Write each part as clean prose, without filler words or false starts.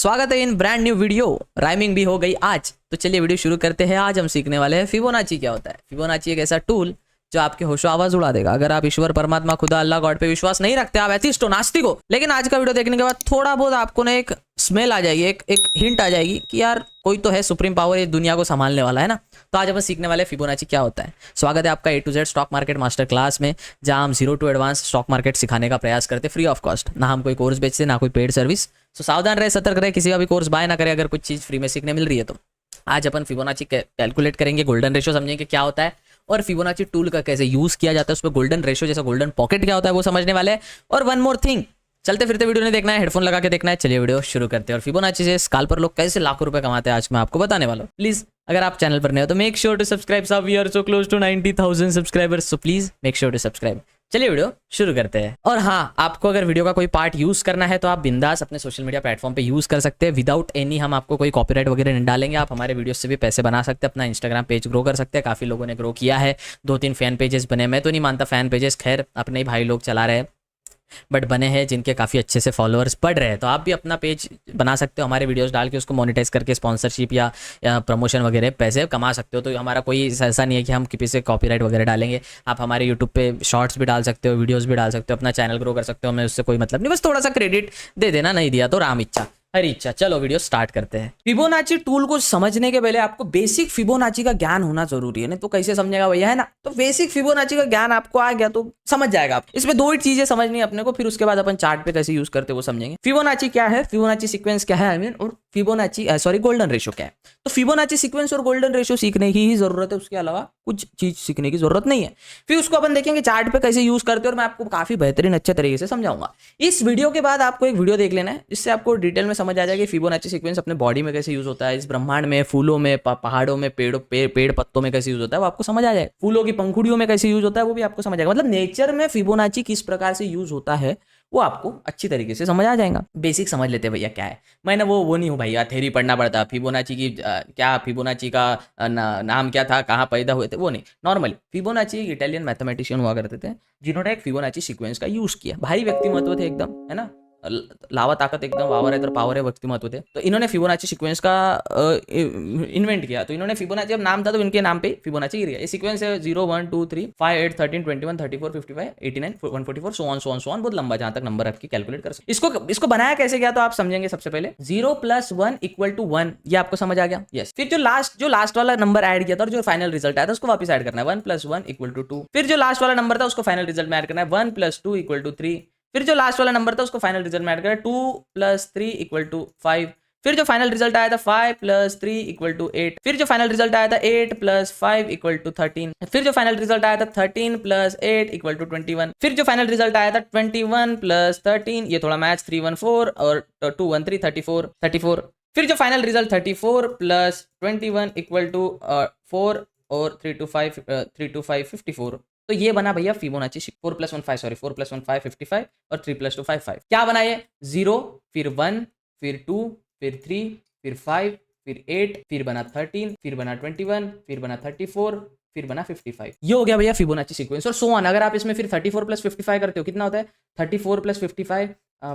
स्वागत है इन brand new video. Rhyming भी हो गई आज, तो चलिए वीडियो शुरू करते हैं। आज हम सीखने वाले हैं फिबोनाची क्या होता है। फिबोनाची एक ऐसा टूल जो आपके होशो आवाज उड़ा देगा। अगर आप ईश्वर परमात्मा खुदा अल्लाह गॉड पे विश्वास नहीं रखते, आप एथिस्ट हो, नास्तिक हो, लेकिन आज का वीडियो देखने के बाद थोड़ा बहुत आपको ना एक स्मेल आ जाएगी, एक हिंट आ जाएगी कि यार कोई तो है सुप्रीम पावर ये दुनिया को संभालने वाला है ना। तो आज अपन सीखने वाले फिबोनाची क्या होता है। स्वागत है आपका A to Z stock market master class में, जहां हम 0 to एडवांस स्टॉक मार्केट सिखाने का प्रयास करते फ्री ऑफ कॉस्ट। ना हम कोई कोर्स बेचते, ना कोई पेड सर्विस। तो सावधान रहे, सतर्क रहे, किसी का भी कोर्स बाय ना करें अगर कुछ चीज़ फ्री में सीखने मिल रही है तो। आज अपन फिबोनाची कैलकुलेट करेंगे, गोल्डन रेशियो समझेंगे क्या होता है, और फिबोनाची टूल का कैसे यूज किया जाता है, उसमें गोल्डन रेशियो जैसा गोल्डन पॉकेट क्या होता है वो समझने वाले हैं। और वन मोर थिंग, चलते फिरते वीडियो नहीं देखना है, हेडफोन लगा के देखना है। चलिए वीडियो शुरू करते हैं। और फिबोनाची से स्कैल्पर लोग कैसे लाखों रुपए कमाते हैं आज मैं आपको बताने वाला हूँ। प्लीज अगर आप चैनल पर नए हो तो मेक श्योर टू सब्सक्राइब। सब we are so close to 90,000 subscribers, so please make sure to subscribe. चलिए वीडियो शुरू करते हैं। और हाँ, आपको अगर वीडियो का कोई पार्ट यूज करना है तो आप बिंदास अपने सोशल मीडिया प्लेटफॉर्म पे यूज कर सकते हैं विदाउट एनी, हम आपको कोई कॉपीराइट वगैरह नहीं डालेंगे। आप हमारे वीडियो से भी पैसे बना सकते हैं, अपना इंस्टाग्राम पेज ग्रो कर सकते हैं। काफी लोगों ने ग्रो किया है, 2-3 फैन पेजेस बने। मैं तो नहीं मानता फैन पेजेस, खैर अपने ही भाई लोग चला रहे हैं, बट बने हैं जिनके काफ़ी अच्छे से फॉलोअर्स बढ़ रहे हैं। तो आप भी अपना पेज बना सकते हो, हमारे वीडियोस डाल के उसको मोनेटाइज करके स्पॉन्सरशिप या प्रमोशन वगैरह पैसे कमा सकते हो। तो हमारा कोई ऐसा नहीं है कि हम किसी से कॉपीराइट वगैरह डालेंगे। आप हमारे यूट्यूब पे शॉर्ट्स भी डाल सकते हो, वीडियोस भी डाल सकते हो, अपना चैनल ग्रो कर सकते हो। हमें उससे कोई मतलब नहीं, बस थोड़ा सा क्रेडिट दे देना, नहीं दिया तो राम इच्छा हरी इच्छा। चलो वीडियो स्टार्ट करते हैं। फिबोनाची टूल को समझने के पहले आपको बेसिक फिबोनाची का ज्ञान होना जरूरी है, नहीं तो कैसे समझेगा भैया, है ना। तो बेसिक फिबोनाची का ज्ञान आपको आ गया तो समझ जाएगा आप। इसमें 2 ही चीजें समझनी है अपने को, फिर उसके बाद अपन चार्ट पे कैसे यूज करते हैं वो समझेंगे। फिबोनाची क्या है, फिबोनाची सीक्वेंस क्या है, आई मीन, और फिबोनाची गोल्डन रेशियो क्या है। तो फिबोनाची सीक्वेंस और गोल्डन रेशियो सीखने की ही जरूरत है, उसके अलावा कुछ चीज सीखने की जरूरत नहीं है। फिर उसको अपन देखेंगे चार्ट पे कैसे यूज करते हैं, और मैं आपको काफी बेहतरीन अच्छे तरीके से समझाऊंगा। इस वीडियो के बाद आपको एक वीडियो देख लेना है, जिससे आपको डिटेल में समझ आ जाएगा फिबोनाची सीक्वेंस अपने बॉडी में कैसे यूज होता है, इस ब्रह्मांड में, फूलों में, पहाड़ों में, पेड़ पत्तों में कैसे यूज होता है वो आपको समझ आ जाएगा। फूलों की पंखुड़ियों में कैसे यूज होता है वो भी आपको समझ आएगा। मतलब नेचर में फिबोनाची किस प्रकार से यूज होता है वो आपको अच्छी तरीके से समझ आ जाएगा। बेसिक समझ लेते हैं भैया क्या है। मैंने वो नहीं हूँ भैया, थ्योरी पढ़ना पड़ता फिबोनाची की, क्या फिबोनाची का नाम क्या था, कहाँ पैदा हुए थे, वो नहीं। नॉर्मली फिबोनाची एक इटालियन मैथमेटिशियन हुआ करते थे, जिन्होंने एक फिबोनाची सीक्वेंस का यूज किया। भारी व्यक्तिमत्व थे एकदम, है ना, लावा ताकत एकदम, वावर है तो पावर है, व्यक्तिमत्व थे। तो इन्होंने फिबोनाची सीक्वेंस का इन्वेंट किया। तो इन्होंने फिबोनाची, अब नाम था तो इनके नाम पे फिबोनाची गिर गया। ये सीक्वेंस है 0 1 2 3 5 8 13 21 34 55 89 144 सो ऑन बहुत लंबा, जहां तक नंबर आपकी कैलकुलेट कर सकते। इसको बनाया कैसे गया तो आप समझेंगे। सबसे पहले 0 + 1 = 1, ये आपको समझ आ गया। यस। फिर जो लास्ट वाला नंबर ऐड किया था और जो फाइनल रिजल्ट आया था उसको वापस ऐड करना है। 1 + 1 = 2। फिर जो लास्ट वाला नंबर था उसको फाइनल रिजल्ट में ऐड करना है। 1 + 2 = 3। फिर जो लास्ट वाला नंबर था उसको फाइनल रिजल्ट में ऐड करें। 2 + 3 = 5। फिर जो फाइनल रिजल्ट आया था 5 + 3 = 8। फिर जो फाइनल रिजल्ट आया था 8 + 5 = 13। फिर जो फाइनल रिजल्ट आया था 13 + 8 = 21। फिर जो फाइनल रिजल्ट आया था 21 + 13, ये थोड़ा मैथ्स, 3 1 4 और 2 1 3 34। फिर जो फाइनल रिजल्ट 34 + 21 = 4 और 3 2 5 54। तो ये बना भैया फिबोनाची। 4 + 1 5 55 और 3 + 2 5 क्या बना ये? 0, फिर 1, फिर 2, फिर 3, फिर 5, फिर 8, फिर बना 13, फिर बना 21, फिर बना 34, फिर बना 55। ये हो गया भैया फिबोनाची सीक्वेंस। और सो ऑन। अगर आप इसमें फिर 34 + 55 करते हो, कितना होता है? 34 + 55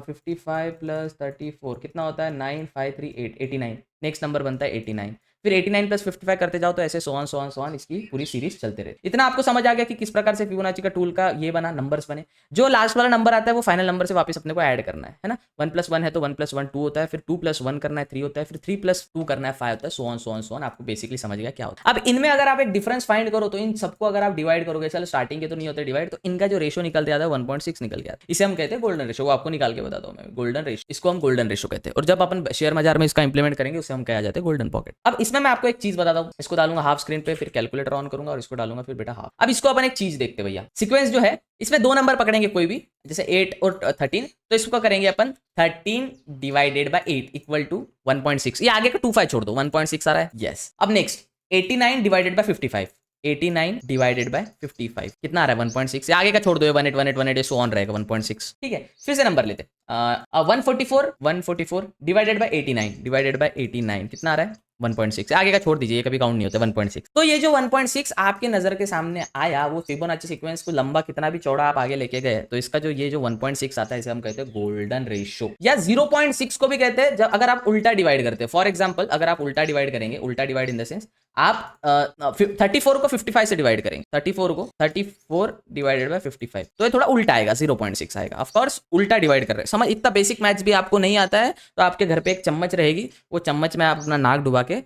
55 + 34 कितना होता है? 9 5 3 8 89। नेक्स्ट नंबर बनता है 89। फिर 89 + 55 करते जाओ, तो ऐसे सो ऑन इसकी पूरी सीरीज चलते रहे। इतना आपको समझ आ गया कि किस प्रकार से फिबोनाची का टूल का ये बना, नंबर्स बने। जो लास्ट वाला नंबर आता है वो फाइनल नंबर से वापस अपने को ऐड करना है ना। 1 + 1 है तो 1 + 1 2 होता है, फिर 2 + 1 करना है 3 होता है, फिर 3 + 2 करना है 5 होता है, सो ऑन। आपको बेसिकली समझ गया क्या होता है। अब इनमें अगर आप एक डिफरेंस फाइंड करो तो इन सबको अगर आप डिवाइड करोगे, चलो स्टार्टिंग के तो नहीं होते डिवाइड, तो इनका जो रेशियो निकल जाता है 1.6 निकल गया। इसे हम कहते हैं गोल्डन रेशियो। वो आपको निकाल के बताता हूँ मैं। गोल्डन रेशियो, इसको हम गोल्डन रेशियो कहते हैं। और जब अपन शेयर बाजार में इसका इंप्लीमेंट करेंगे उसे हम कहा जाते हैं गोल्डन पॉकेट। अब इसमें मैं आपको एक चीज बताता हूँ। इसको डालूंगा हाफ स्क्रीन पे, फिर कैलकुलेटर ऑन करूंगा और इसको डालूंगा फिर बेटा हाफ। अब इसको अपन एक चीज देखते भैया। सीक्वेंस जो है इसमें 2 नंबर पकड़ेंगे कोई भी, जैसे 8 और 13, तो इसको करेंगे अपन 13 / 8 = 1.6। ये आगे का 2 5 छोड़ दो, 1.6 आ रहा है। यस। अब नेक्स्ट 89 / 55। 89 / 55 कितना आ रहा है? 1.6। आगे का छोड़ दो, 18 सो ऑन रहेगा 1.6। ठीक है। फिर से नंबर लेते 144 / 89 कितना आ रहा है? 1.6 आगे का छोड़ दीजिए, ये कभी काउंट नहीं होता 1.6। तो ये जो 1.6 आपके नजर के सामने आया, वो फिबोनाची सीक्वेंस को लंबा कितना भी चौड़ा आप आगे लेके गए, तो इसका जो ये जो 1.6 आता है, इसे हम कहते हैं गोल्डन रेशियो, या 0.6 को भी कहते हैं जब अगर आप उल्टा डिवाइड करते हैं। फॉर एग्जाम्पल अगर आप उल्टा डिवाइड करेंगे, उल्टा डिवाइड इन द सेंस आप 34 को 55 से डिवाइड करेंगे, 34 को 34 डिवाइडेड बाय 55, तो ये थोड़ा उल्टा आएगा, 0.6 आएगा। ऑफ कोर्स उल्टा डिवाइड कर रहे हैं, समझ, इतना बेसिक मैथ्स भी आपको नहीं आता है तो आपके घर पे एक चम्मच रहेगी, वो चम्मच में आप अपना नाक डुबा के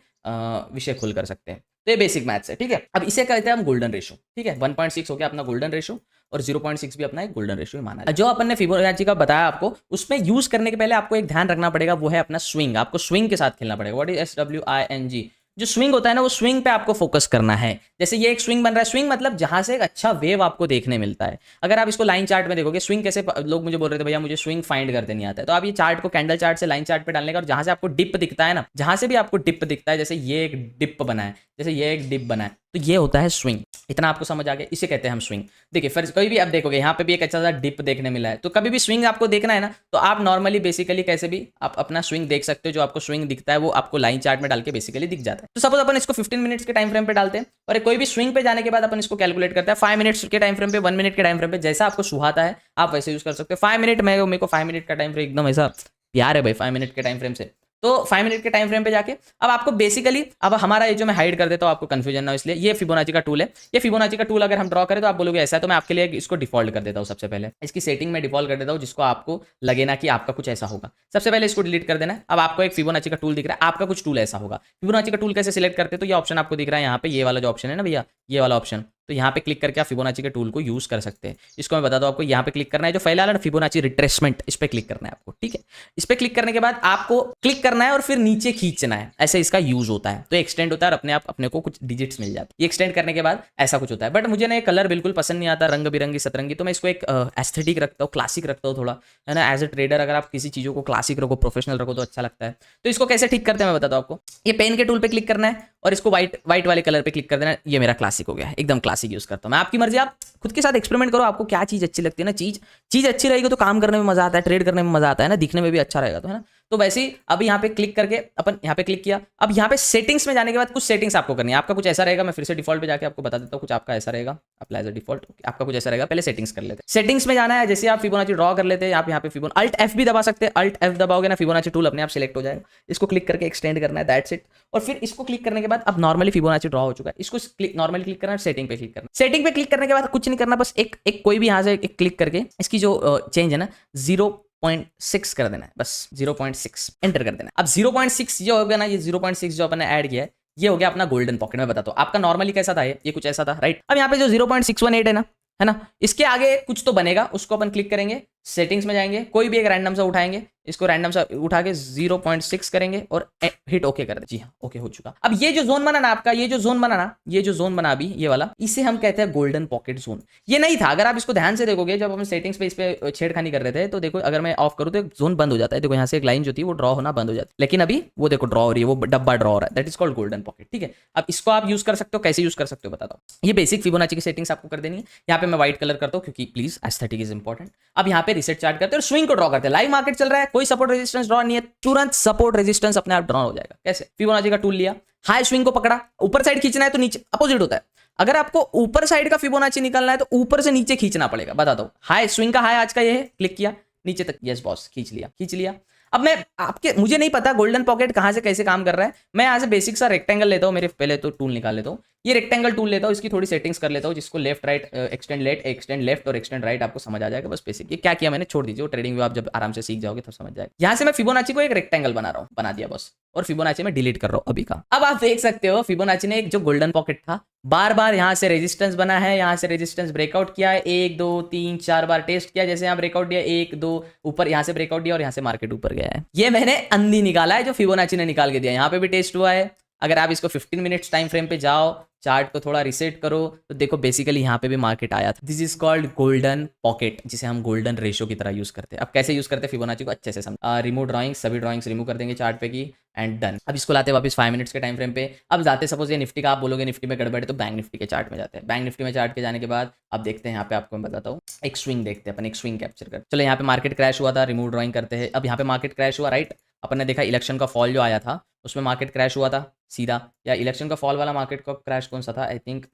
विषय खुल कर सकते हैं। तो ये बेसिक मैथ्स है, ठीक है। अब इसे कहते हैं हम गोल्डन रेशियो, ठीक है। 1.6 हो गया अपना गोल्डन रेशियो और 0.6 भी अपना एक गोल्डन रेशियो माना है। जो अपन ने फिबोनाची का बताया आपको, उसमें यूज करने के पहले आपको एक ध्यान रखना पड़ेगा, वो है अपना स्विंग। आपको स्विंग के साथ खेलना पड़ेगा। What is SWING? जो स्विंग होता है ना, वो स्विंग पे आपको फोकस करना है। जैसे ये एक स्विंग बन रहा है, स्विंग मतलब जहां से एक अच्छा वेव आपको देखने मिलता है। अगर आप इसको लाइन चार्ट में देखोगे, स्विंग कैसे, लोग मुझे बोल रहे थे भैया मुझे स्विंग फाइंड करते नहीं आता है, तो आप ये चार्ट को कैंडल चार्ट से लाइन चार्ट पे डालने का, और जहां से आपको डिप दिखता है ना, जहां से भी आपको डिप दिखता है, जैसे ये एक डिप बना है, जैसे ये एक डिप बना है, तो ये होता है स्विंग। इतना आपको समझ आ गया, इसे कहते हैं हम स्विंग। देखिए फिर कोई भी आप देखोगे यहाँ पे भी एक अच्छा सा डिप देखने मिला है, तो कभी भी स्विंग आपको देखना है ना, तो आप नॉर्मली बेसिकली कैसे भी आप अपना स्विंग देख सकते हो। जो आपको स्विंग दिखता है वो आपको लाइन चार्ट में डाल के बेसिकली दिख जाता है। तो सपोज अपन इसको 15 मिनट्स के टाइम फ्रेम पे डालते हैं, और कोई भी स्विंग पे जाने के बाद अपन इसको कैलकुलेट करते हैं 5 मिनट्स के टाइम फ्रेम पे, 1 मिनट के टाइम फ्रेम पे, जैसा आपको सुहाता है आप वैसे यूज कर सकते हो। 5 मिनट में मेरे को 5 मिनट का टाइम फ्रेम एकदम ऐसा प्यार है भाई, 5 मिनट के टाइम फ्रेम से। तो 5 मिनट के टाइम फ्रेम पे जाके अब आपको बेसिकली, अब हमारा ये जो मैं हाइड कर देता हूँ आपको कंफ्यूजन ना हो, इसलिए ये फिबोनाची का टूल है। ये फिबोनाची का टूल अगर हम ड्रॉ करें तो आप बोलोगे ऐसा है, तो मैं आपके लिए इसको डिफॉल्ट कर देता हूँ। सबसे पहले इसकी सेटिंग में डिफॉल्ट कर देता हूँ, जिसको आपको लगे ना कि आपका कुछ ऐसा होगा। सबसे पहले इसको डिलीट कर देना है। अब आपको एक फिबोनाची का टूल दिख रहा है, आपका कुछ टूल ऐसा होगा। फिबोनाची का टूल कैसे सिलेक्ट करते हैं, तो ये ऑप्शन आपको दिख रहा है यहाँ पे, ये वाला जो ऑप्शन है ना भैया, ये वाला ऑप्शन, तो यहाँ पे क्लिक करके आप फिबोनाची के टूल को यूज कर सकते हैं। इसको मैं बता दूं आपको, यहाँ पे क्लिक करना है, जो पहला वाला फिबोनाची रिट्रेसमेंट, इस पे क्लिक करना है आपको, ठीक है। इस पे क्लिक करने के बाद आपको क्लिक करना है और फिर नीचे खींचना है, ऐसे इसका यूज होता है। तो एक्सटेंड होता है और अपने आप अपने को कुछ डिजिट्स मिल जाते हैं। ये एक्सटेंड करने के बाद ऐसा कुछ होता है। बट मुझे ना ये कलर बिल्कुल पसंद नहीं आता, रंग बिरंगी सतरंगी, तो मैं इसको एक एस्थेटिक रखता हूँ, क्लासिक रखता हूँ थोड़ा, है ना। एज ए ट्रेडर अगर आप किसी चीजों को क्लासिक रखो, प्रोफेशनल रखो, तो अच्छा लगता है। तो इसको कैसे ठीक करते हैं मैं बताता हूँ आपको। ये पेन के टूल पे क्लिक करना है और इसको व्हाइट वाले कलर पे क्लिक कर देना। ये मेरा क्लासिक हो गया, एकदम क्लासिक यूज करता हूँ मैं। आपकी मर्जी, आप खुद के साथ एक्सपेरिमेंट करो, आपको क्या चीज अच्छी लगती है ना। चीज अच्छी रहेगी तो काम करने में मजा आता है, ट्रेड करने में मजा आता है ना, दिखने में भी अच्छा रहेगा, तो है ना। तो वैसे ही अभी यहाँ पे क्लिक करके अपन यहाँ पे क्लिक किया। अब यहाँ पे सेटिंग्स में जाने के बाद कुछ सेटिंग्स आपको करनी है। आपका कुछ ऐसा रहेगा, मैं फिर से डिफॉल्ट पे जाके आपको बता देता हूँ। कुछ आपका ऐसा रहेगा, अप्लाई एज अ डिफॉल्ट, आपका कुछ ऐसा रहेगा। पहले सेटिंग्स कर लेते हैं। सेटिंग्स में जाना है, जैसे आप फिबोनाची ड्रॉ कर लेते हैं, आप यहाँ पे फिबोनाची अल्ट F भी दबा सकते हैं। अल्ट F दबाओगे ना, फिबोनाची टूल अपने आप सिलेक्ट हो जाएगा। इसको क्लिक करके एक्सटेंड करना है, दैट्स इट। और फिर इसको क्लिक करने के बाद अब नॉर्मली फिबोनाची ड्रॉ हो चुका है। इसको नॉर्मली क्लिक करना है, सेटिंग पे क्लिक करना है। सेटिंग पे क्लिक करने के बाद कुछ नहीं करना, बस एक कोई भी यहाँ से एक क्लिक करके इसकी जो चेंज है ना 0.6 कर देना है, बस 0.6 एंटर कर देना है। अब 0.6 जो हो गया ना, ये 0.6 जो अपन ने ऐड किया है, ये हो गया अपना गोल्डन पॉकेट। में बताता हूँ आपका नॉर्मली कैसा था, ये कुछ ऐसा था, राइट। अब यहाँ पे जो 0.618 है ना, इसके आगे कुछ तो बनेगा, उसको अपन क्लिक करेंगे, सेटिंग्स में जाएंगे, कोई भी एक रैंडम सा उठाएंगे, इसको रैंडम सा उठा के 0.6 करेंगे और हिट ओके कर दे। जी हाँ, ओके हो चुका। अब ये जो जोन बना ना आपका, ये जो जोन बना ना, ये जो जोन बना अभी ये वाला, इसे हम कहते हैं गोल्डन पॉकेट जोन। ये नहीं था, अगर आप इसको ध्यान से देखोगे, जब हम सेटिंग्स पे इस पे छेड़खानी कर रहे थे, तो देखो अगर मैं ऑफ करूँ तो एक जोन बंद हो जाता है। देखो यहाँ से एक लाइन जो थी वो ड्रॉ होना बंद हो जाती है, लेकिन अभी वो देखो ड्रॉ हो रही है, वो डब्बा ड्रॉ हो रहा है, that is called golden pocket, ठीक है। अब इसको आप यूज कर सकते हो, कैसे यूज कर सकते हो बताता हूँ। ये बेसिक फिबोनाची की सेटिंग्स आपको कर देनी है। यहाँ पे मैं व्हाइट कलर करता हूँ क्योंकि प्लीज एस्थेटिक इज इंपॉर्टेंट। अब यहाँ पे रिसेट चार्ट करते हैं और स्विंग को ड्रॉ करते हैं। लाइव मार्केट चल रहा है, कोई सपोर्ट रेजिस्टेंस ड्रॉ नहीं है, तुरंत सपोर्ट रेजिस्टेंस अपने आप ड्रॉ हो जाएगा। कैसे? फिबोनाची का टूल लिया, हाई स्विंग को पकड़ा, ऊपर साइड खींचना है तो नीचे अपोजिट होता है। अगर आपको ऊपर साइड का फिबोनाची निकालना है तो ऊपर से नीचे खींचना पड़ेगा। बता दो, हाई स्विंग का हाई आज का ये है, क्लिक किया नीचे तक, यस बॉस, खींच लिया। अब मैं आपके, मुझे नहीं पता गोल्डन पॉकेट कहां से कैसे काम कर रहा है। मैं यहाँ से बेसिक सा रेक्टेंगल लेता हूँ, मेरे पहले तो टूल निकाल लेता हूँ। ये रेक्टेंगल टूल लेता हूँ, इसकी थोड़ी सेटिंग्स कर लेता हूँ, जिसको लेफ्ट राइट, एक्सटेंड लेफ्ट और एक्सटेंड राइट आपको समझ आ जाएगा। बस बेसिक ये क्या किया मैंने, छोड़ दीजिए, वो ट्रेडिंग व्यू आप जब आराम से सीख जाओगे तब समझ जाएगा। यहाँ से मैं फिबोनाची को एक रेक्टेंगल बना रहा हूँ, बना दिया बस, और फिबोनाची में डिलीट कर रहा हूँ अभी का। अब आप देख सकते हो फिबोनाची ने एक जो गोल्डन पॉकेट था, बार बार यहाँ से रेजिस्टेंस बना है, यहाँ से रेजिस्टेंस ब्रेकआउट किया है, 1 2 3 4 बार टेस्ट किया। जैसे यहाँ ब्रेकआउट दिया 1 2, ऊपर यहाँ से ब्रेकआउट दिया और यहाँ से मार्केट ऊपर गया है। ये मैंने अंधी निकाला है, जो फिबोनाची ने निकाल के दिया। यहाँ पे भी टेस्ट हुआ है। अगर आप इसको 15 मिनट्स टाइम फ्रेम पे जाओ, चार्ट को थोड़ा रिसेट करो, तो देखो बेसिकली यहाँ पे भी मार्केट आया था। This is called golden pocket, जिसे हम गोल्डन रेशियो की तरह यूज करते हैं। अब कैसे यूज करते हैं फिबोनाची को अच्छे से समझ। रिमूव ड्राइंग्स, सभी ड्राइंग्स रिमूव कर देंगे चार्ट पे की, एंड डन। अब इसको लाते वापस 5 मिनट्स के टाइम फ्रेम पे। अब जाते सपोज ये निफ्टी का, आप बोलोगे निफ्टी में गड़बड़ है, तो बैंक निफ्टी के चार्ट में जाते हैं। बैंक निफ्टी में चार्ट के जाने के बाद अब देखते हैं, यहाँ पे आपको मैं बताता हूँ, एक स्विंग देखते हैं अपन, एक स्विंग कैप्चर कर। चलो यहाँ पे मार्केट क्रैश हुआ था, रिमूव ड्राइंग करते हैं। अब यहाँ पे मार्केट क्रैश हुआ, राइट। अपन ने देखा इलेक्शन का फॉल जो आया था उसमें मार्केट क्रैश हुआ था सीधा, या इलेक्शन का फॉल वाला मार्केट का क्रैश कौन सा था, आई थिंक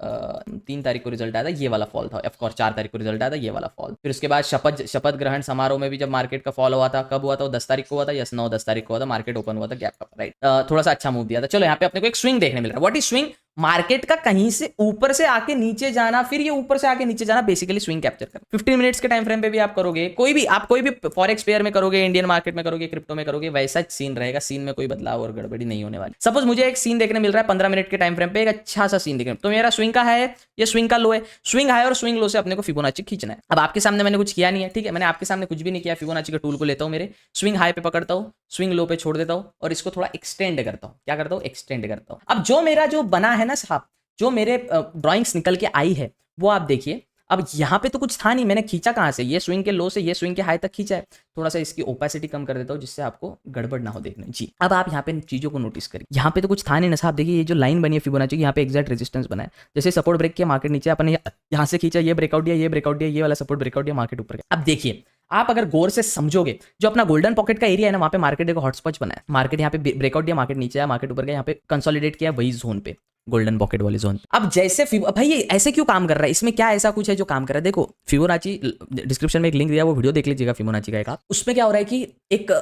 3 तारीख को रिजल्ट आया था, ये वाला फॉल था, ऑफकोर्स 4 तारीख को रिजल्ट आया था, ये वाला फॉल। फिर उसके बाद शपथ ग्रहण समारोह में भी जब मार्केट का फॉल हुआ था, कब हुआ था, वो 10 तारीख को हुआ था, यस 9-10 तारीख को हुआ था, मार्केट ओपन हुआ था गैप अप, राइट, थोड़ा सा अच्छा मूव दिया था। चलो यहाँ पे अपने को एक स्विंग देखने मिल रहा है। What is swing? मार्केट का कहीं से ऊपर से आके नीचे जाना, फिर ये ऊपर से आके नीचे जाना, बेसिकली स्विंग कैप्चर करना। 15 मिनट्स के टाइम फ्रेम पे भी आप करोगे, कोई भी फॉरेक्स पेयर में करोगे, इंडियन मार्केट में करोगे, क्रिप्टो में करोगे, वैसा सीन रहेगा। सीन में कोई बदलाव और गड़बड़ी नहीं होने वाली। सपोज मुझे एक सीन देखने मिल रहा है 15 मिनट के टाइम फ्रेम पे, एक अच्छा सा सीन देखने, तो मेरा स्विंग का हाई है, ये स्विंग का लो है। स्विंग हाई और स्विंग लो से अपने को फिबोनाची खींचना है। अब आपके सामने मैंने कुछ किया नहीं है, ठीक है, मैंने आपके सामने कुछ भी नहीं किया। फिबोनाची के टूल को लेता हूं, मेरे स्विंग हाई पे पकड़ता हूं, स्विंग लो पे छोड़ देता हूं और इसको थोड़ा एक्सटेंड करता हूं। क्या करता हूं? एक्सटेंड करता हूं। अब जो मेरा जो बना है ना साहब, जो मेरे ड्राइंग्स निकल के आई है वो आप देखिए। अब यहाँ पे तो कुछ था नहीं, मैंने खींचा कहाँ से? ये स्विंग के लो से ये स्विंग के हाई तक खींचा है। थोड़ा सा इसकी ओपेसिटी कम कर देता हूँ जिससे आपको गड़बड़ ना हो देखने। जी, अब आप यहाँ पे चीजों को नोटिस करिए। यहाँ पे तो कुछ था नहीं ना साहब, देखिए ये जो लाइन बनी है फिबोनाची की, यहाँ पे एग्जैक्ट रेजिस्टेंस बना है। जैसे सपोर्ट ब्रेक किया, मार्केट नीचे, अपन यहाँ से खींचा, ये ब्रेकआउट दिया, ये ब्रेकआउट दिया, ये वाला सपोर्ट ब्रेकआउट दिया, मार्केट ऊपर गया। अब देखिए, आप अगर गौर से समझोगे, जो अपना गोल्डन पॉकेट का एरिया है ना, वहाँ पे मार्केट देखो हॉटस्पॉट बना है। मार्केट यहाँ पे ब्रेकआउट दिया, मार्केट नीचे आया, मार्केट ऊपर गया, यहाँ पे कंसोलिडेट किया वही जोन पे, गोल्डन पॉकेट वाले जोन। अब जैसे भाई ये ऐसे क्यों काम कर रहा है? इसमें क्या ऐसा कुछ है जो काम कर रहा है? देखो फिबोनाची, डिस्क्रिप्शन में एक लिंक दिया, वो वीडियो देख लीजिएगा फिबोनाची का एक आप। उसमें क्या हो रहा है कि एक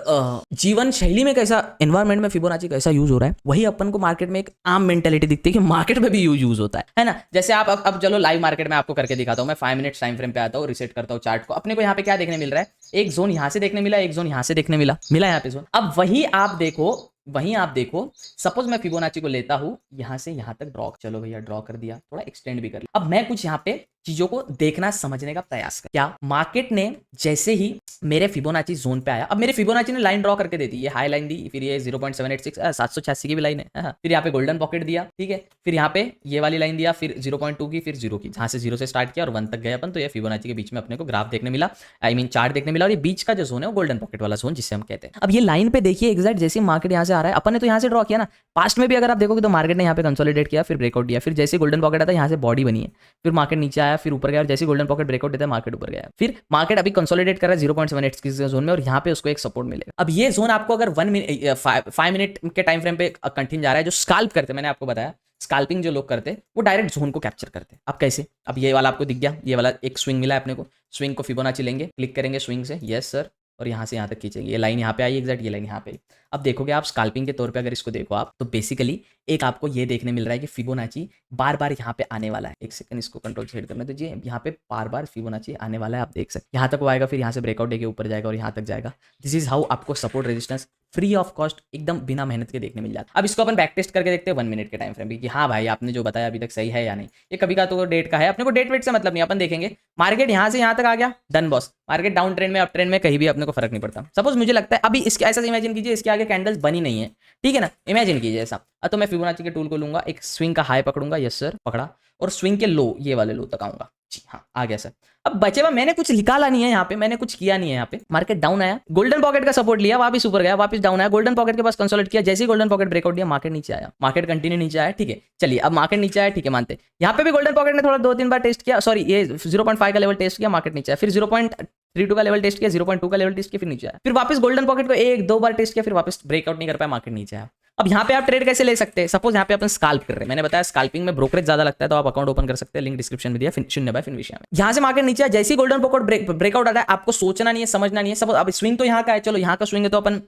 जीवन शैली में कैसा एनवायरमेंट में फिबोनाची कैसा यूज हो रहा है, वही अपन को मार्केट में एक आम मेंटेलिटी दिखती है कि मार्केट में भी यूज होता है ना। जैसे आप अब चलो लाइव मार्केट में आपको करके दिखाता हूँ मैं। 5 मिनट्स टाइम फ्रेम पे आता हूँ, रिसेट करता हूँ चार्ट को। अपने को यहाँ पे क्या देखने मिल रहा है? एक जोन यहाँ से देखने मिला, एक जोन यहाँ से देखने मिला यहाँ पे जोन। अब वहीं आप देखो, सपोज मैं फिबोनाची को लेता हूं, यहां से यहां तक ड्रॉ, चलो भैया ड्रॉ कर दिया, थोड़ा एक्सटेंड भी कर लिया। अब मैं कुछ यहां पे चीजों को देखना समझने का प्रयास कर। क्या मार्केट ने जैसे ही मेरे फिबोनाची जोन पे आया, अब मेरे फिबोनाची ने लाइन ड्रॉ करके दे दी, ये हाई लाइन दी, फिर ये 0.786 786 की भी लाइन है, फिर यहाँ पे गोल्डन पॉकेट दिया, ठीक है, फिर यहाँ पे ये वाली लाइन दिया, फिर 0.2 की, फिर 0 की, जहां से 0 से स्टार्ट किया और 1 तक गया अपन। तो ये फिबोनाची के बीच में अपने को ग्राफ देखने मिला, आई मीन चार्ट देखने मिला, और ये बीच का जो जोन है वो गोल्डन पॉकेट वाला जोन जिसे हम कहते हैं। अब ये लाइन पे देखिए एग्जैक्ट जैसे मार्केट यहाँ से आ रहा है, अपन ने तो यहाँ से ड्रॉ किया ना। पास्ट में भी अगर आप देखोगे तो मार्केट ने यहाँ पे कंसोलिडेट किया, फिर ब्रेकआउट दिया, फिर जैसे गोल्डन पॉकेट आता है यहाँ से बॉडी बनी है, फिर मार्केट नीचे आया, फिर ऊपर गया, और जैसे गोल्डन पॉकेट ब्रेकआउट देता है मार्केट ऊपर गया। फिर मार्केट अभी कंसोलिडेट कर रहा है 0.78 की जोन में, और यहाँ पे उसको एक सपोर्ट मिलेगा। अब ये जोन आपको अगर 5 मिनट के टाइम फ्रेम पे कंटिन्यू जा रहा है, जो स्काल्प करते हैं, मैंने आपको बताया स्काल्पिंग जो लोग करते हैं वो डायरेक्ट जोन को कैप्चर करते हैं। अब कैसे? अब ये वाला आपको दिख गया, ये वाला एक स्विंग मिला है अपने को, स्विंग को फिबोनाची लेंगे, क्लिक करेंगे स्विंग से, यस सर, और यहाँ से यहाँ तक खींचेंगे, ये लाइन यहाँ पे आई एग्जैक्ट, ये लाइन यहाँ पे। अब देखोगे आप स्काल्पिंग के तौर पे अगर इसको देखो आप, तो बेसिकली एक आपको ये देखने मिल रहा है कि फिबोनाची बार बार यहाँ पे आने वाला है। एक सेकंड, इसको कंट्रोल शेड करने दीजिए। यहाँ पे बार बार फिबोनाची आने वाला है, आप देख सकते हैं। यहाँ तक वो आएगा, फिर यहाँ से ब्रेकआउट देके ऊपर जाएगा और यहाँ तक जाएगा। दिस इज हाउ आपको support resistance free of cost एकदम बिना मेहनत के देखने मिल जाता है। अब इसको अपन बैक टेस्ट करके देखते हैं 1 मिनट के टाइम फ्रेम भी, कि हाँ भाई आपने जो बताया अभी तक सही है या नहीं। ये कभी का तो डेट का है, अपने को डेट वेट से मतलब नहीं, अपन देखेंगे मार्केट यहाँ से यहाँ तक आ गया, done boss. Market down trend में अप ट्रेंड में कहीं भी अपने को फर्क नहीं पड़ता। सपोज मुझे लगता है अभी इसके ऐसा इमेजिन कीजिए, इसके आगे कैंडल्स बनी नहीं है, ठीक है ना, इमेजिन कीजिए ऐसा। तो मैं फिबोनाची के टूल को लूंगा, एक स्विंग का हाई पकड़ूंगा, यस सर पकड़ा, और स्विंग के लो, ये वाले लो तक आऊंगा। जी हाँ, आ गया सर। अब बचे हुआ मैंने कुछ निकाला नहीं है यहाँ पे, मैंने कुछ किया नहीं है यहाँ पे। मार्केट डाउन आया, गोल्डन पॉकेट का सपोर्ट लिया, वापस ऊपर गया, वापस डाउन आया, गोल्डन पॉकेट के पास कंसोलिडेट किया, जैसे ही गोल्डन पॉकेट ब्रेकआउट दिया मार्केट नीचे आया, मार्केट कंटिन्यू नीचे आया, ठीक है। चलिए अब मार्केट नीचे आया, ठीक है, मानते यहाँ पे भी गोल्डन पॉकेट ने थोड़ा 2-3 बार टेस्ट किया, सॉरी ये 0.5 का लेवल टेस्ट किया, मार्केट नीचे आया, फिर 0.32 का लेवल टेस्ट किया, 0.2 का लेवल टेस्ट किया, फिर नीचे आया, फिर वापस गोल्डन पॉकेट को 1-2 बार टेस्ट किया, फिर वापस ब्रेकआउट नहीं कर पाया, मार्केट नीचे आया। अब यहाँ पे आप ट्रेड कैसे ले सकते हैं? सपोज यहाँ पे अपन स्काल्प कर रहे हैं, मैंने बताया स्काल्पिंग में ब्रोकरेज ज्यादा लगता है, तो आप अकाउंट ओपन कर सकते हैं, लिंक डिस्क्रिप्शन में दिया, शून्य बाय फिनविशिया में। यहाँ से मार्केट नीचे आया, जैसे ही गोल्डन पॉकेट ब्रेकआउट आता है, आपको सोचना नहीं है, समझना नहीं है। सपोज अब स्विंग तो यहाँ का है, चलो यहाँ का स्विंग है तो अपन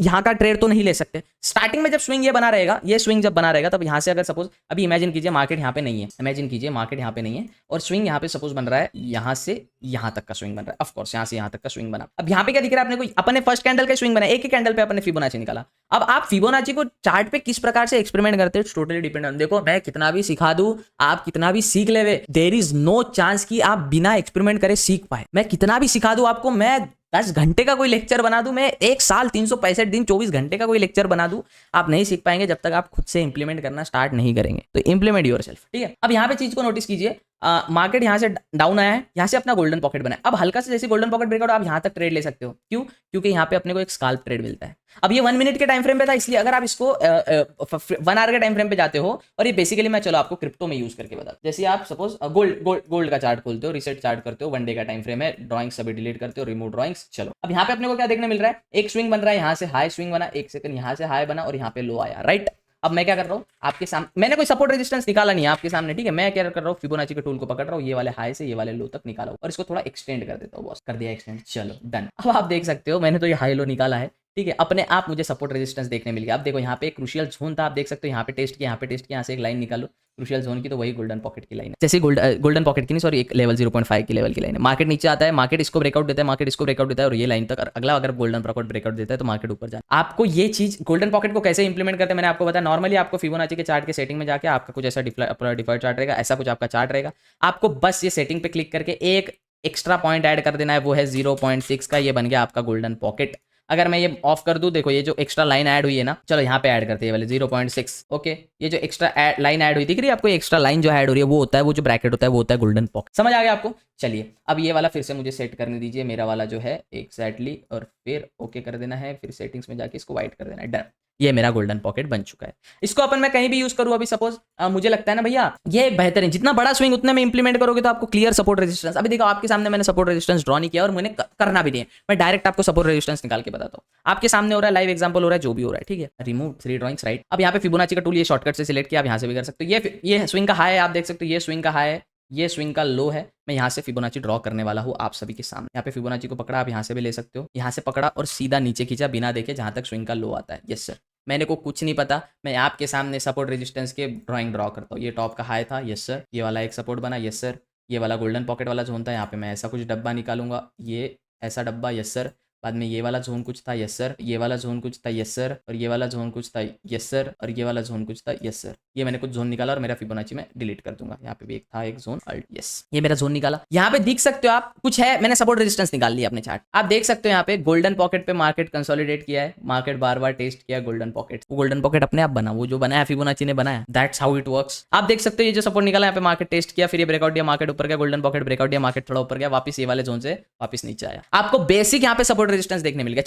यहाँ का ट्रेड तो नहीं ले सकते। स्टार्टिंग में जब स्विंग ये बना रहेगा, ये स्विंग जब बना रहेगा, तब यहाँ से अगर सपोज अभी इमेजिन कीजिए मार्केट यहाँ पे नहीं है, इमेजिन कीजिए मार्केट यहाँ पे नहीं है और स्विंग यहाँ पे सपोज बन रहा है, यहाँ से यहाँ तक का स्विंग बन रहा है, ऑफ कोर्स यहाँ से यहाँ तक का स्विंग बना। अब यहाँ पे क्या दिख रहा है अपने को? अपने फर्स्ट कैंडल का स्विंग बना, एक ही कैंडल पे अपने फिबोनाची निकाला। अब आप फिबोनाची को चार्ट पे किस प्रकार से एक्सपेरिमेंट करते हैं, टोटली डिपेंड ऑन। देखो मैं कितना भी सिखा दूं, आप कितना भी सीख लेवे, देयर इज नो चांस कि आप बिना एक्सपेरिमेंट करे सीख पाए। मैं कितना भी सिखा दूं आपको, मैं 10 घंटे का कोई लेक्चर बना दूं, मैं 1 साल 365 दिन 24 घंटे का कोई लेक्चर बना दूं, आप नहीं सीख पाएंगे जब तक आप खुद से इंप्लीमेंट करना स्टार्ट नहीं करेंगे। तो इंप्लीमेंट योरसेल्फ, ठीक है। अब यहाँ पे चीज को नोटिस कीजिए, मार्केट यहाँ से डाउन आया है, यहाँ से अपना गोल्डन पॉकेट बना है। अब हल्का से जैसे गोल्डन पॉकेट ब्रेकआउट आप यहाँ तक ट्रेड ले सकते हो। क्यों? क्योंकि यहाँ पे अपने को एक स्काल्प ट्रेड मिलता है। अब ये 1 मिनट के टाइम फ्रेम पे था, इसलिए अगर आप इसको 1 आवर के टाइम फ्रेम पे जाते हो, और ये बेसिकली मैं चलो आपको क्रिप्टो में यूज करके बता, जैसे आप सपोज गोल्ड का चार्ट खोलते हो, रिसेट चार्ट करते हो, 1 डे का टाइम फ्रेम है, ड्रॉइंग्स सभी डिलीट करते हो, रिमूव ड्रॉइंग्स। चलो अब यहाँ पे अपने को क्या देखने मिल रहा है, एक स्विंग बन रहा है, यहाँ से हाई स्विंग बना, 1 सेकंड यहाँ से हाई बना और यहाँ पे लो आया, राइट। अब मैं क्या कर रहा हूँ आपके सामने, मैंने कोई सपोर्ट रेजिस्टेंस निकाला नहीं है आपके सामने, ठीक है। मैं क्या कर रहा हूँ, फिबोनाची के टूल को पकड़ रहा हूँ, ये वाले हाई से ये वाले लो तक निकाला हूँ और इसको थोड़ा एक्सटेंड कर देता हूँ। बॉस कर दिया एक्सटेंड, चलो डन। अब आप देख सकते हो मैंने तो ये हाई लो निकाला है, ठीक है। अपने आप मुझे सपोर्ट रेजिस्टेंस देखने मिल गया। अब देखो यहाँ पे एक क्रूशियल जोन था, आप देख सकते हो, यहाँ पे टेस्ट किया, यहाँ पे टेस्ट किया, यहाँ से एक लाइन निकालो क्रूशियल जोन की, तो वही गोल्डन पॉकेट की लाइन है। जैसे गोल्डन पॉकेट की नहीं, सॉरी, एक लेवल 0.5 की लेवल की लाइन है। मार्केट नीचे आता है, मार्केट इसको ब्रेकआउट देता है, मार्केट इसको ब्रेकआउट देता है और ये लाइन तक अगला अगर गोल्डन पॉकेट ब्रेकआउट देता है तो मार्केट ऊपर जाए। आपको ये चीज गोल्डन पॉकेट को कैसे इंप्लीमेंट करते हैं मैंने आपको बताया। नॉर्मली आपको फिबोनाची के चार्ट के सेटिंग में जाके आपका कुछ ऐसा डिफॉल्ट चार्ट रहेगा, ऐसा कुछ आपका चार्ट रहेगा। आपको बस ये सेटिंग पे क्लिक करके एक एक्स्ट्रा पॉइंट ऐड कर देना है, वो है 0.6 का, ये बन गया आपका गोल्डन पॉकेट। अगर मैं ये ऑफ कर दूं, देखो ये जो एक्स्ट्रा लाइन ऐड हुई है ना, चलो यहाँ पे ऐड करते हैं वाले 0.6, ओके। ये जो एक्स्ट्रा लाइन ऐड हुई दिख रही है आपको, एक्स्ट्रा लाइन जो ऐड हो रही है वो होता है, वो जो ब्रैकेट होता है वो होता है गोल्डन पॉकेट। समझ आ गया आपको? चलिए अब ये वाला फिर से मुझे सेट करने दीजिए, मेरा वाला जो है एक्जैक्टली, और फिर ओके कर देना है, फिर सेटिंग्स में जाके इसको वाइट कर देना है, डन। ये मेरा गोल्डन पॉकेट बन चुका है। इसको अपन मैं कहीं भी यूज करूँ, अभी सपोज मुझे लगता है ना भैया ये बेहतर है, जितना बड़ा स्विंग उतने में इंप्लीमेंट करोगे तो आपको क्लियर सपोर्ट रेजिस्टेंस। अभी देखो आपके सामने मैंने सपोर्ट रेजिस्टेंस ड्रॉ नहीं किया और मैंने करना भी नहीं है, मैं डायरेक्ट आपको सपोर्ट रेजिस्टेंस निकाल के बताता हूँ। आपके सामने हो रहा है, लाइव एग्जांपल हो रहा है, जो भी हो रहा है, ठीक है। Remove 3 drawings, right. अब यहाँ पे फिबोनाची का टूल ये शॉर्टकट से सिलेक्ट किया, आप यहाँ से भी कर सकते हो। ये स्विंग का हाई है, आप देख सकते हो, ये स्विंग का हाई है, ये स्विंग का लो है। मैं यहाँ से फिबोनाची ड्रॉ करने वाला हूँ आप सभी के सामने। यहाँ पे फिबोनाची को पकड़ा, आप यहाँ से भी ले सकते हो, यहाँ से पकड़ा और सीधा नीचे खींचा बिना देखे जहाँ तक स्विंग का लो आता है। यस सर, मैंने को कुछ नहीं पता, मैं आपके सामने सपोर्ट रेजिस्टेंस के ड्राइंग ड्रॉ करता हूँ। ये टॉप का हाई था, यस सर, ये वाला एक सपोर्ट बना, यस सर, ये वाला गोल्डन पॉकेट वाला जोन था, यहाँ पे मैं ऐसा कुछ डब्बा निकालूंगा, ये ऐसा डब्बा, यस सर। बाद में ये वाला जोन कुछ था, यस सर, ये वाला जोन कुछ था, यस सर, और ये वाला जोन कुछ था, यस सर, और ये वाला जोन कुछ था, यस सर। ये मैंने कुछ जोन निकाला और मेरा फिबोनाची में डिलीट कर दूंगा। यहाँ पे भी एक था एक जोन, अल्ट, यस, ये मेरा जोन निकाला। यहाँ पे देख सकते हो आप, कुछ है, मैंने सपोर्ट रेजिस्टेंस निकाल लिया अपने चार्ट। आप देख सकते हो यहाँ पे गोल्डन पॉकेट पे मार्केट कंसोलिडेट किया है, मार्केट बार बार टेस्ट किया गोल्डन पॉकेट, वो गोल्डन पॉकेट अपने आप बना, वो जो बनाया फिबोनाची ने बनाया, दैट्स हाउ इट वर्क्स। आप देख सकते हो ये जो सपोर्ट निकाला, यहाँ पे मार्केट टेस्ट किया, फिर ये ब्रेकआउट दिया, मार्केट ऊपर गया, गोल्डन पॉकेट ब्रेकआउट दिया, मार्केट थोड़ा ऊपर गया, वापस ये वाले जोन से वापस नीचे आया। आपको बेसिक यहाँ पे सपोर्ट रेजिस्टेंस देखने मिल गया।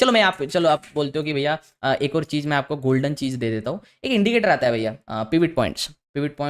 चलो आप बोलते हो कि भैया एक और चीज मैं आपको गोल्डन चीज दे देता हूँ। एक इंडिकेटर आता है भैया, पिवट पॉइंट्स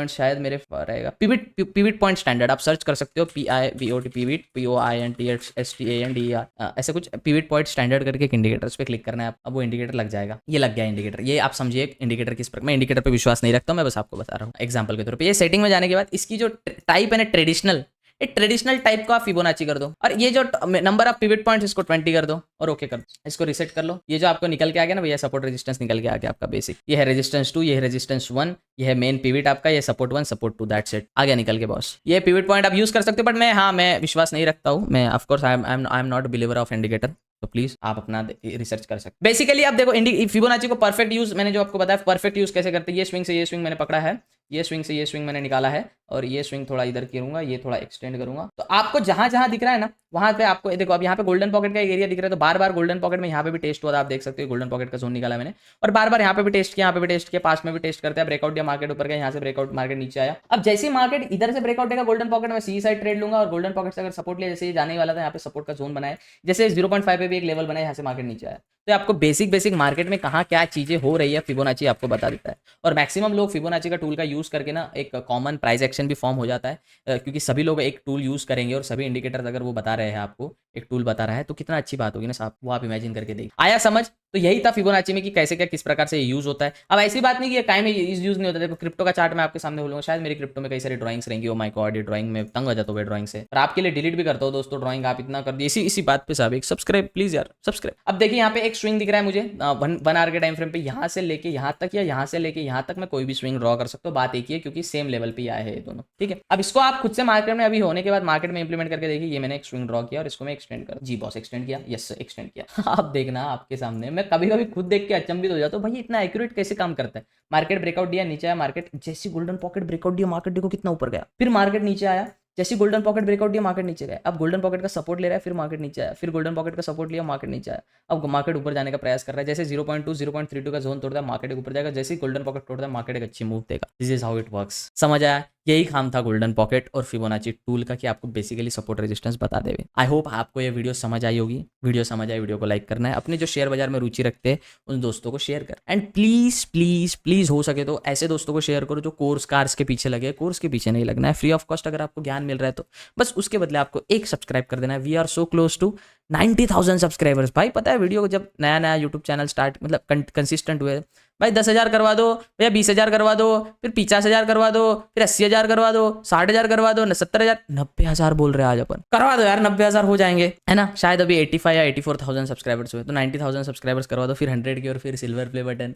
शायद मेरे रहेगा, पिवट पॉइंट स्टैंडर्ड, आप सर्च कर सकते हो, PIVOT, पिवट, POINTSTANDER, ऐसे कुछ पिवट पॉइंट स्टैंडर्ड करके एक इंडिकेटर, उस पर क्लिक करना है। अब वो इंडिकेटर लग जाएगा, ये लग गया इंडिकेटर। ये आप समझिए इंडिकेटर किस प्रकार, मैं इंडिकेटर पे विश्वास नहीं रखता हूँ, मैं बस आपको बता रहा हूँ एग्जाम्पल के तौर पर। ये सेटिंग में जाने के बाद इसकी जो टाइप है ना ट्रेडिशनल, एक ट्रेडिशनल टाइप को आप फिबोनाची कर दो, और ये जो नंबर ऑफ पिवट पॉइंट्स इसको 20 कर दो और ओके कर दो। इसको रिसेट कर लो। ये जो आपको निकल के आ गया ना भैया, सपोर्ट रेजिस्टेंस निकल के आ गया आपका बेसिक। ये है रेजिस्टेंस 2, ये है रेजिस्टेंस 1, ये है मेन पिवट आपका, ये सपोर्ट 1, सपोर्ट 2, दैट्स इट, आ गया निकल के बॉस। ये पिवट पॉइंट आप यूज कर सकते हो, बट मैं विश्वास नहीं रखता हूँ। मैं of course I am not believer of indicator, तो प्लीज आप अपना रिसर्च कर सकते। बेसिकली आप देखो फिबोनाची को परफेक्ट यूज, मैंने जो आपको बताया परफेक्ट यूज कैसे करते हैं। ये स्विंग से ये स्विंग मैंने पकड़ा है, ये स्विंग से ये स्विंग मैंने निकाला है, और ये स्विंग थोड़ा इधर करूंगा, ये थोड़ा एक्सटेंड करूंगा। तो आपको जहां जहां दिख रहा है ना, वहां पे आपको देखो, अब यहाँ पे गोल्डन पॉकेट का एरिया दिख रहा है, तो बार बार गोल्डन पॉकेट में यहाँ पे भी टेस्ट हुआ था, आप देख सकते हो गोल्डन पॉकेट का जोन निकाला मैंने, और बार बार यहाँ पे भी टेस्ट किया, यहाँ पे भी टेस्ट किया, पास में भी टेस्ट करते हैं, ब्रेकआउट दिया, मार्केट ऊपर गया, यहाँ से ब्रेकआउट, मार्केट नीचे आया। अब जैसे ही मार्केट इधर से ब्रेकआउट देगा गोल्डन पॉकेट में, सी साइड ट्रेड लूंगा, और गोल्डन पॉकेट से अगर सपोर्ट लिया, जैसे ये जाने वाला था, यहाँ पे सपोर्ट का जोन बनाया, जैसे 0.5 पे भी एक लेवल बनाया, यहाँ से मार्केट नीचे आया। तो आपको बेसिक मार्केट में कहाँ क्या चीजें हो रही है फिबोनाची आपको बता देता है। और मैक्सिमम लोग फिबोनाची का टूल का यूज करके ना एक कॉमन प्राइस एक्शन भी फॉर्म हो जाता है, क्योंकि सभी लोग एक टूल यूज करेंगे और सभी इंडिकेटर्स अगर वो बता रहे हैं आपको, एक टूल बता रहा है, तो कितना अच्छी बात होगी ना साहब, वो आप इमेजिन करके देखिए। आया समझ? तो यही था फिबोनाची में कि कैसे क्या किस प्रकार से यूज होता है। अब ऐसी बात नहीं कि टाइम में यूज नहीं होता। देखो क्रिप्टो का चार्ट मैं आपके सामने बोलूंगा, शायद मेरी क्रिप्टो में कई सारी ड्राइंग्स रहेंगी, ओ माय गॉड, ये ड्राइंग में तंग हो जाता हूँ ड्राइंग से, और आपके लिए डिलीट भी करता हूँ दोस्तों ड्राइंग, आप इतना कर दिए। इसी बात पे साहब एक सब्सक्राइब प्लीज यार, सब्सक्राइब। अब देखिए यहाँ पे एक स्विंग दिख रहा है मुझे 1 आवर के टाइम फ्रेम पे, यहाँ से लेके यहाँ तक या यहाँ से लेके यहाँ तक मैं कोई भी स्विंग ड्रॉ कर सकता हूँ। बात एक ही है, क्योंकि सेम लेवल पे आए हैं ये दोनों, ठीक है। अब इसको आप खुद से मार्केट में अभी होने के बाद मार्केट में इंप्लीमेंट करके देखिए। ये मैंने एक स्विंग ड्रॉ किया और इसको मैं एक्सटेंड कर, जी बॉस एक्सटेंड किया, यस एक्सटेंड किया। आप देखना आपके सामने, मैं कभी कभी खुद देख के अचंभित हो जाता हूँ, भाई इतना एक्यूरेट कैसे काम करता है। मार्केट ब्रेकआउट दिया, नीचे आया, मार्केट जैसी गोल्डन पॉकेट ब्रेकआउट दिया, मार्केट देखो कितना ऊपर गया, फिर मार्केट नीचे आया, जैसे गोल्डन पॉकेट ब्रेकआउट दिया, मार्केट नीचे गया। अब गोल्डन पॉकेट का सपोर्ट ले रहा है, फिर मार्केट नीचे आया, फिर गोल्डन पॉकेट का सपोर्ट लिया, मार्केट नीचे आया। अब मार्केट ऊपर जाने का प्रयास कर रहा है, जैसे 0.2 0.32 का जोन तोड़ता है, मार्केट ऊपर जाएगा, जैसे गोल्डन पॉकेट तोड़ता है, मार्केट एक अच्छी मूव देगा। This is how it works. समझ आया? यही काम था गोल्डन पॉकेट और फिबोनाची टूल का कि आपको बेसिकली सपोर्ट रेजिस्टेंस बता देवे। आई होप आपको ये वीडियो समझ आई होगी। वीडियो समझ आई, वीडियो को लाइक करना है, अपने जो शेयर बाजार में रुचि रखते हैं उन दोस्तों को शेयर कर, एंड प्लीज प्लीज प्लीज हो सके तो ऐसे दोस्तों को शेयर करो जो कोर्स कार्स के पीछे लगे। कोर्स के पीछे नहीं लगना है, फ्री ऑफ कॉस्ट अगर आपको ज्ञान मिल रहा है तो बस उसके बदले आपको एक सब्सक्राइब कर देना है। We are so close to 90,000 subscribers. भाई पता है वीडियो को जब नया नया यूट्यूब चैनल स्टार्ट मतलब कंसिस्टेंट हुए, भाई 10,000 करवा दो भैया, 20,000 करवा दो, फिर 50,000 करवा दो, फिर 80,000 करवा दो, 60,000 करवा दो, 70,000, 90,000 बोल रहे हैं आज अपन। करवा दो यार, 90,000 हो जाएंगे, है ना। शायद अभी 85 या 84,000 सब्सक्राइबर्स हुए, तो 90,000 सब्सक्राइबर्स करवा दो, फिर 100 की और फिर सिल्वर प्ले बटन।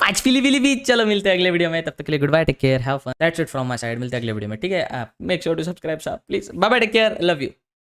आज पीली बीच। चलो मिलते हैं अगले वीडियो में, तब तक के लिए good bye, take care, have fun, that's it from my side. मिलते हैं अगले वीडियो में, ठीक है। मेक श्योर टू सब्सक्राइब साहब please. Bye bye, take care, love you.